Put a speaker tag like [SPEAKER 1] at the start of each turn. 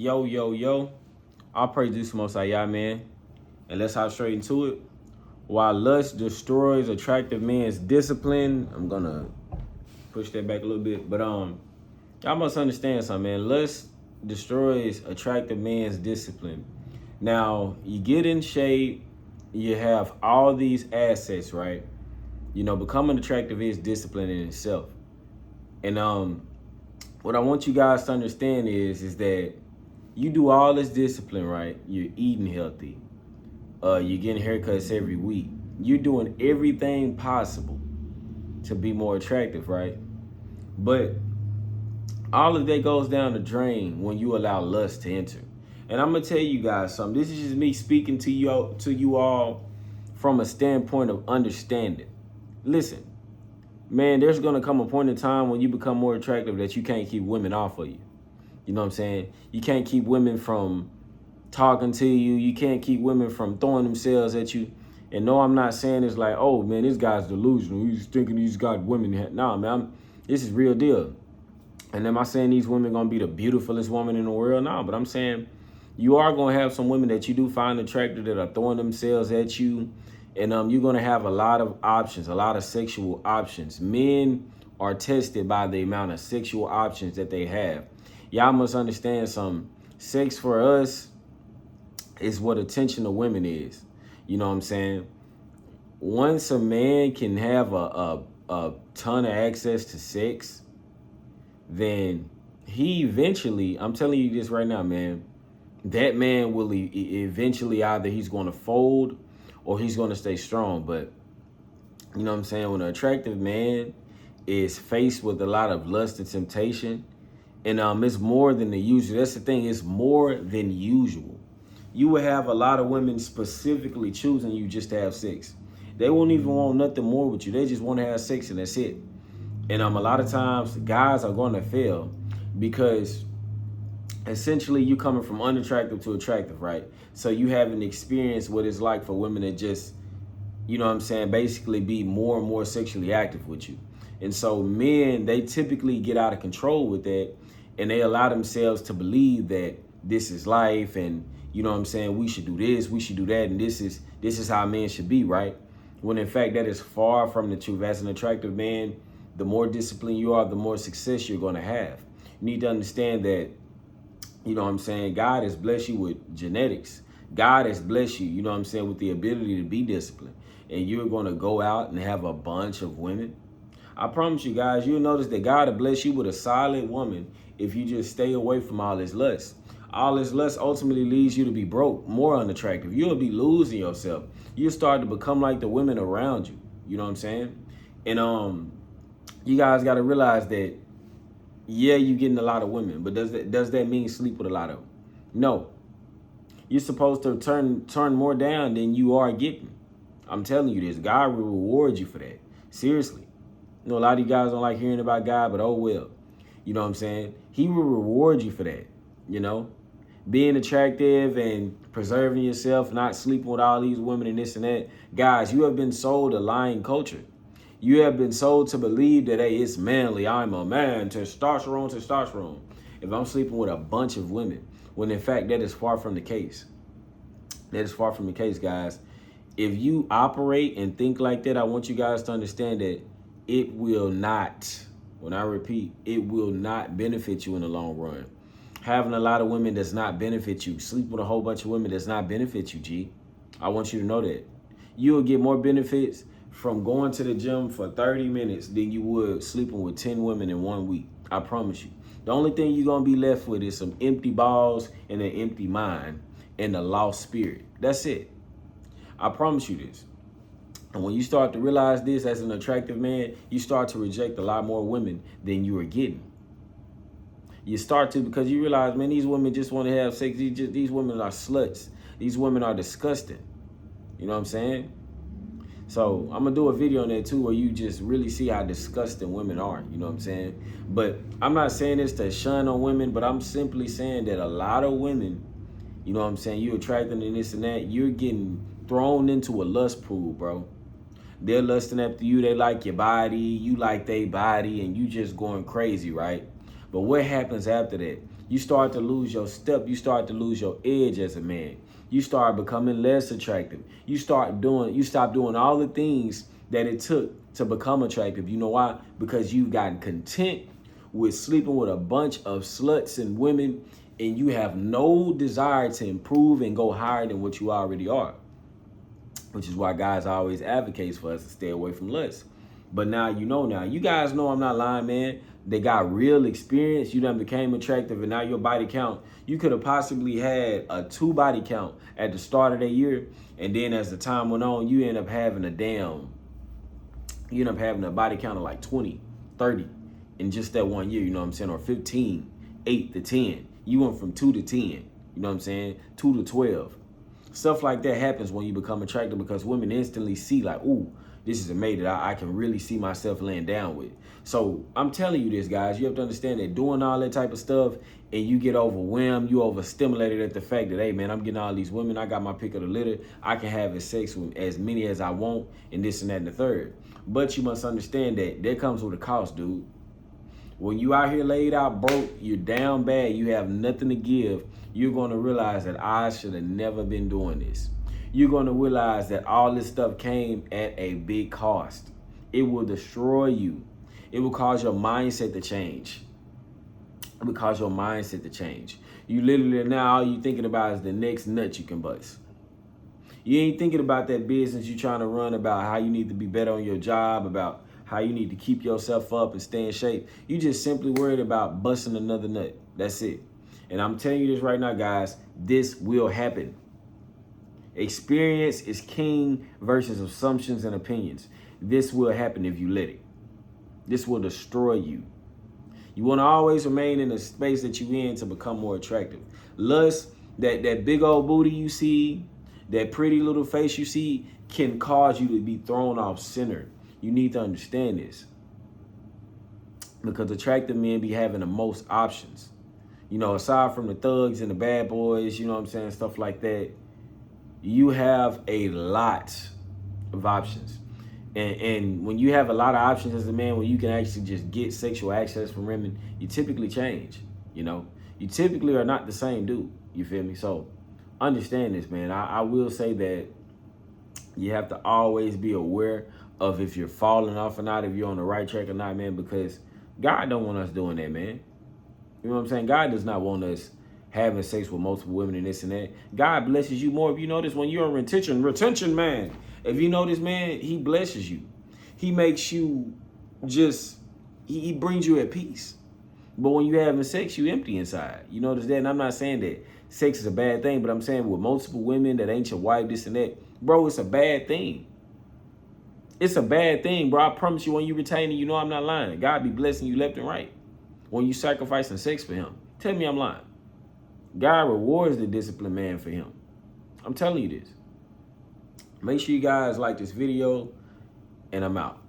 [SPEAKER 1] Yo, yo, yo. I'll praise this most high, y'all, man. And let's hop straight into it. While lust destroys attractive man's discipline, I'm gonna push that back a little bit. But y'all must understand something, man. Lust destroys attractive man's discipline. Now, you get in shape, you have all these assets, right? You know, becoming attractive is discipline in itself. And what I want you guys to understand is that you do all this discipline, right? You're eating healthy. You're getting haircuts every week. You're doing everything possible to be more attractive, right? But all of that goes down the drain when you allow lust to enter. And I'm gonna tell you guys something. This is just me speaking to you all from a standpoint of understanding. Listen, man, there's gonna come a point in time when you become more attractive that you can't keep women off of you. You know what I'm saying? You can't keep women from talking to you. You can't keep women from throwing themselves at you. And no, I'm not saying it's like, oh man, this guy's delusional. He's thinking he's got women. Nah, man, this is real deal. And am I saying these women gonna be the beautifulest woman in the world? No, but I'm saying you are gonna have some women that you do find attractive that are throwing themselves at you. And you're gonna have a lot of options, a lot of sexual options. Men are tested by the amount of sexual options that they have. Y'all must understand something. Sex for us is what attention to women is. You know what I'm saying? Once a man can have a ton of access to sex, then he eventually, I'm telling you this right now, man, that man will eventually either he's going to fold or he's going to stay strong. But you know what I'm saying? When an attractive man is faced with a lot of lust and temptation, and it's more than the usual. That's the thing. It's more than usual. You will have a lot of women specifically choosing you just to have sex. They won't even want nothing more with you. They just want to have sex and that's it. And a lot of times guys are going to fail because essentially you coming from unattractive to attractive, right? So you haven't experienced what it's like for women to just, you know what I'm saying, basically be more and more sexually active with you. And so men, they typically get out of control with that and they allow themselves to believe that this is life and, you know what I'm saying, we should do this, we should do that, and this is how men should be, right? When in fact that is far from the truth. As an attractive man, the more disciplined you are, the more success you're going to have. You need to understand that, you know what I'm saying, God has blessed you with genetics. God has blessed you, you know what I'm saying, with the ability to be disciplined. And you're going to go out and have a bunch of women. I promise you guys, you'll notice that God will bless you with a solid woman if you just stay away from all this lust. All this lust ultimately leads you to be broke, more unattractive. You'll be losing yourself. You'll start to become like the women around you. You know what I'm saying? And you guys got to realize that, yeah, you're getting a lot of women, but does that mean sleep with a lot of them? No. You're supposed to turn more down than you are getting. I'm telling you this. God will reward you for that. Seriously. You know, a lot of you guys don't like hearing about God, but oh well. You know what I'm saying? He will reward you for that, you know? Being attractive and preserving yourself, not sleeping with all these women and this and that. Guys, you have been sold a lying culture. You have been sold to believe that, hey, it's manly. I'm a man. Testosterone, testosterone. If I'm sleeping with a bunch of women, when in fact that is far from the case. That is far from the case, guys. If you operate and think like that, I want you guys to understand that it will not, when I repeat, it will not benefit you in the long run. Having a lot of women does not benefit you. Sleep with a whole bunch of women does not benefit you, G. I want you to know that. You will get more benefits from going to the gym for 30 minutes than you would sleeping with 10 women in 1 week. I promise you. The only thing you're going to be left with is some empty balls and an empty mind and a lost spirit. That's it. I promise you this. And when you start to realize this as an attractive man, you start to reject a lot more women than you are getting. You start to, because you realize, man, these women just want to have sex. These women are sluts. These women are disgusting. You know what I'm saying? So I'm going to do a video on that too, where you just really see how disgusting women are. You know what I'm saying? But I'm not saying this to shun on women, but I'm simply saying that a lot of women, you know what I'm saying, you're attracting and this and that, you're getting thrown into a lust pool, bro. They're lusting after you. They like your body. You like their body, and you just going crazy, right? But what happens after that? You start to lose your step. You start to lose your edge as a man. You start becoming less attractive. You stop doing all the things that it took to become attractive. You know why? Because you've gotten content with sleeping with a bunch of sluts and women, and you have no desire to improve and go higher than what you already are. Which is why guys always advocates for us to stay away from lust. But now you know now. You guys know I'm not lying, man. They got real experience. You done became attractive, and now your body count. You could have possibly had a 2 body count at the start of the year, and then as the time went on, you end up having a body count of like 20, 30 in just that 1 year, you know what I'm saying? Or 15, 8 to 10. You went from 2 to 10, you know what I'm saying? 2 to 12. Stuff like that happens when you become attractive because women instantly see like, ooh, this is a mate that I can really see myself laying down with. So I'm telling you this, guys, you have to understand that doing all that type of stuff and you get overwhelmed, you overstimulated at the fact that, hey, man, I'm getting all these women. I got my pick of the litter. I can have sex with as many as I want and this and that and the third. But you must understand that comes with a cost, dude. When you out here laid out broke, you're down bad, you have nothing to give, you're going to realize that I should have never been doing this. You're going to realize that all this stuff came at a big cost. It will destroy you. It will cause your mindset to change. It will cause your mindset to change. You literally now all you thinking about is the next nut you can bust. You ain't thinking about that business you're trying to run, about how you need to be better on your job, about how you need to keep yourself up and stay in shape. You just simply worried about busting another nut. That's it. And I'm telling you this right now, guys, this will happen. Experience is king versus assumptions and opinions. This will happen if you let it. This will destroy you. You want to always remain in the space that you're in to become more attractive. Lust, that big old booty you see, that pretty little face you see, can cause you to be thrown off center. You need to understand this. Because attractive men be having the most options. You know, aside from the thugs and the bad boys, you know what I'm saying, stuff like that, you have a lot of options. And when you have a lot of options as a man, when you can actually just get sexual access from women, you typically change, you know. You typically are not the same dude, you feel me? So understand this, man. I will say that you have to always be aware of if you're falling off or not, if you're on the right track or not, man, because God don't want us doing that, man. You know what I'm saying? God does not want us having sex with multiple women and this and that. God blesses you more. If you notice, when you're in retention, man, if you notice, man, he blesses you. He makes you just, he brings you at peace. But when you're having sex, you empty inside. You notice that? And I'm not saying that sex is a bad thing, but I'm saying with multiple women that ain't your wife, this and that, bro, it's a bad thing. It's a bad thing, bro. I promise you, when you retain it, you know I'm not lying. God be blessing you left and right. When you sacrificing sex for him, tell me I'm lying. God rewards the disciplined man for him. I'm telling you this. Make sure you guys like this video, and I'm out.